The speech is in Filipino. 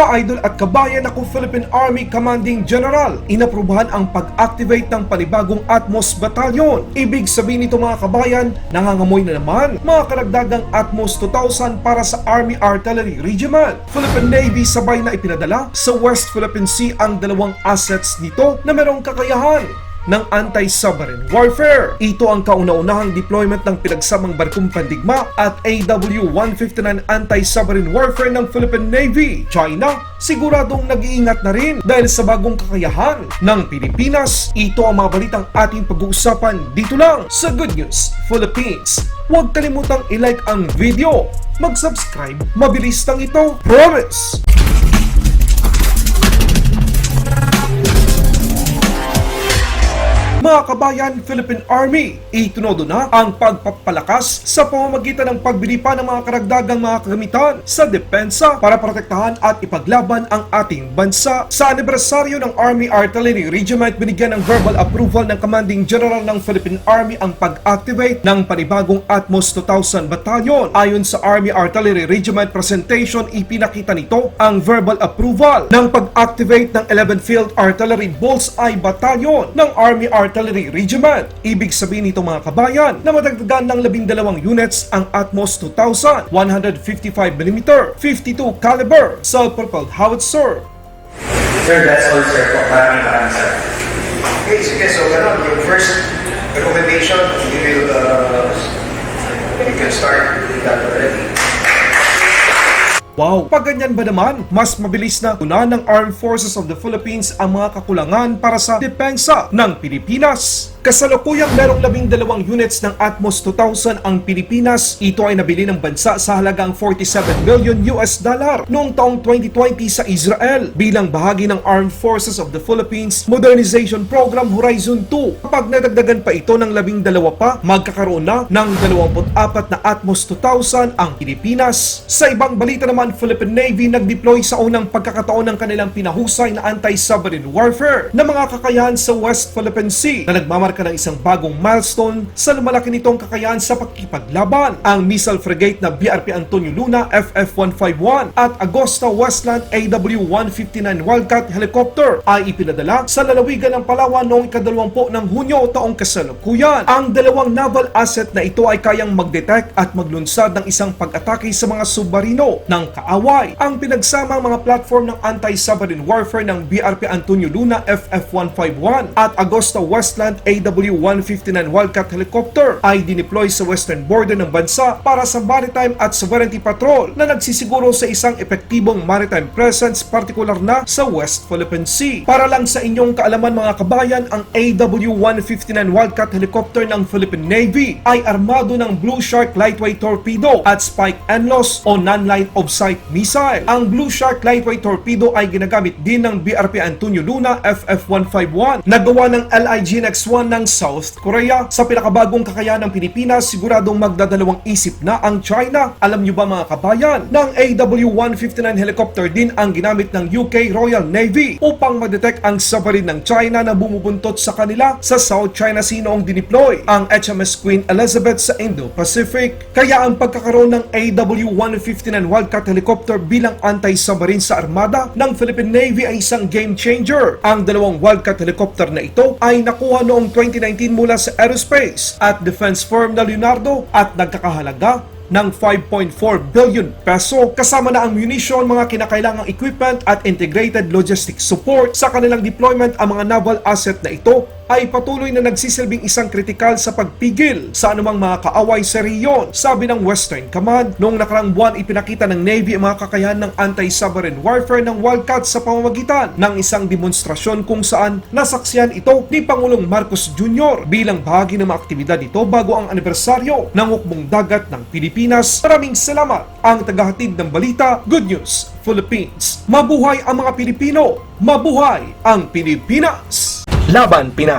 Ka-idol at kabayan ako Philippine Army Commanding General, inaprubahan ang pag-activate ng panibagong ATMOS Battalion. Ibig sabihin nito mga kabayan, nangangamoy na naman mga karagdagang ATMOS 2000 para sa Army Artillery Regiment. Philippine Navy sabay na ipinadala sa West Philippine Sea ang dalawang assets nito na merong kakayahan ng anti-submarine warfare. Ito ang kauna-unahang deployment ng pinagsamang barkong pandigma at AW-159 anti-submarine warfare ng Philippine Navy. China, siguradong nag-iingat na rin dahil sa bagong kakayahan ng Pilipinas. Ito ang mga balitang ating pag-uusapan dito lang sa Good News Philippines. Huwag kalimutang i-like ang video, mag-subscribe, mabilis lang ito, promise! Mga kabayan, Philippine Army, itunodo na ang pagpapalakas sa pamamagitan ng pagbili pa ng mga karagdagang mga kagamitan sa depensa para protektahan at ipaglaban ang ating bansa. Sa anibersaryo ng Army Artillery Regiment, binigyan ng verbal approval ng Commanding General ng Philippine Army ang pag-activate ng panibagong ATMOS 2000 Battalion. Ayon sa Army Artillery Regiment presentation, ipinakita nito ang verbal approval ng pag-activate ng 11th Field Artillery Bullseye Battalion ng Army Artillery Regiment. Ibig sabihin nito mga kabayan na madagdagan ng 12 units ang ATMOS 2000 155mm 52 caliber self-propelled howitzer. Sir, that's all sir. Maraming sir. Okay, sige. So, yung first recommendation, you can start with that already. Wow! Pag ganyan ba naman, mas mabilis na tuna ng Armed Forces of the Philippines ang mga kakulangan para sa depensa ng Pilipinas. Kasalukuyang merong 12 units ng ATMOS 2000 ang Pilipinas. Ito ay nabili ng bansa sa halagang $47 million noong taong 2020 sa Israel bilang bahagi ng Armed Forces of the Philippines Modernization Program Horizon 2. Kapag nadagdagan pa ito ng 12 pa, magkakaroon na ng 24 na ATMOS 2000 ang Pilipinas. Sa ibang balita naman, Philippine Navy nag-deploy sa unang pagkakataon ng kanilang pinahusay na anti-submarine warfare na mga kakayahan sa West Philippine Sea na nagmamarka ng isang bagong milestone sa lumalaki nitong kakayahan sa pagkipaglaban. Ang missile frigate na BRP Antonio Luna FF-151 at AgustaWestland AW-159 Wildcat helicopter ay ipinadala sa lalawigan ng Palawan noong ika-20 ng Hunyo taong kasalukuyan. Ang dalawang naval asset na ito ay kayang mag-detect at maglunsad ng isang pag-atake sa mga submarino ng kaaway. Ang pinagsamang mga platform ng anti-submarine warfare ng BRP Antonio Luna FF-151 at AgustaWestland AW-159 Wildcat helicopter ay dineploy sa western border ng bansa para sa maritime at sovereignty patrol na nagsisiguro sa isang epektibong maritime presence, partikular na sa West Philippine Sea. Para lang sa inyong kaalaman mga kabayan, ang AW-159 Wildcat helicopter ng Philippine Navy ay armado ng Blue Shark lightweight torpedo at Spike NLOS o non-line of sight missile. Ang Blue Shark lightweight torpedo ay ginagamit din ng BRP Antonio Luna FF-151 na gawa ng LIG X-1 ng South Korea. Sa pinakabagong kakayahan ng Pilipinas, siguradong magdadalawang isip na ang China. Alam nyo ba mga kabayan, ng AW-159 helicopter din ang ginamit ng UK Royal Navy upang ma-detect ang submarine ng China na bumubuntot sa kanila sa South China Sea noong dineploy ang HMS Queen Elizabeth sa Indo-Pacific. Kaya ang pagkakaroon ng AW-159 Wildcat helicopter bilang anti-submarine sa armada ng Philippine Navy ay isang game changer. Ang dalawang Wildcat helicopter na ito ay nakuha noong 2019 mula sa aerospace at defense firm na Leonardo at nagkakahalaga ng 5.4 billion peso kasama na ang munition, mga kinakailangang equipment at integrated logistics support. Sa kanilang deployment, ang mga naval asset na ito ay patuloy na nagsisilbing isang kritikal sa pagpigil sa anumang mga kaaway sa rehiyon. Sabi ng Western Command, noong nakarang buwan ipinakita ng Navy ang mga kakayahan ng anti-submarine warfare ng Wildcat sa pamamagitan ng isang demonstrasyon kung saan nasaksihan ito ni Pangulong Marcos Jr. bilang bahagi ng mga aktibidad nito bago ang anibersaryo ng hukbong dagat ng Pilipinas. Maraming salamat. Ang tagahatid ng balita, Good News Philippines. Mabuhay ang mga Pilipino! Mabuhay ang Pilipinas! Laban Pinas!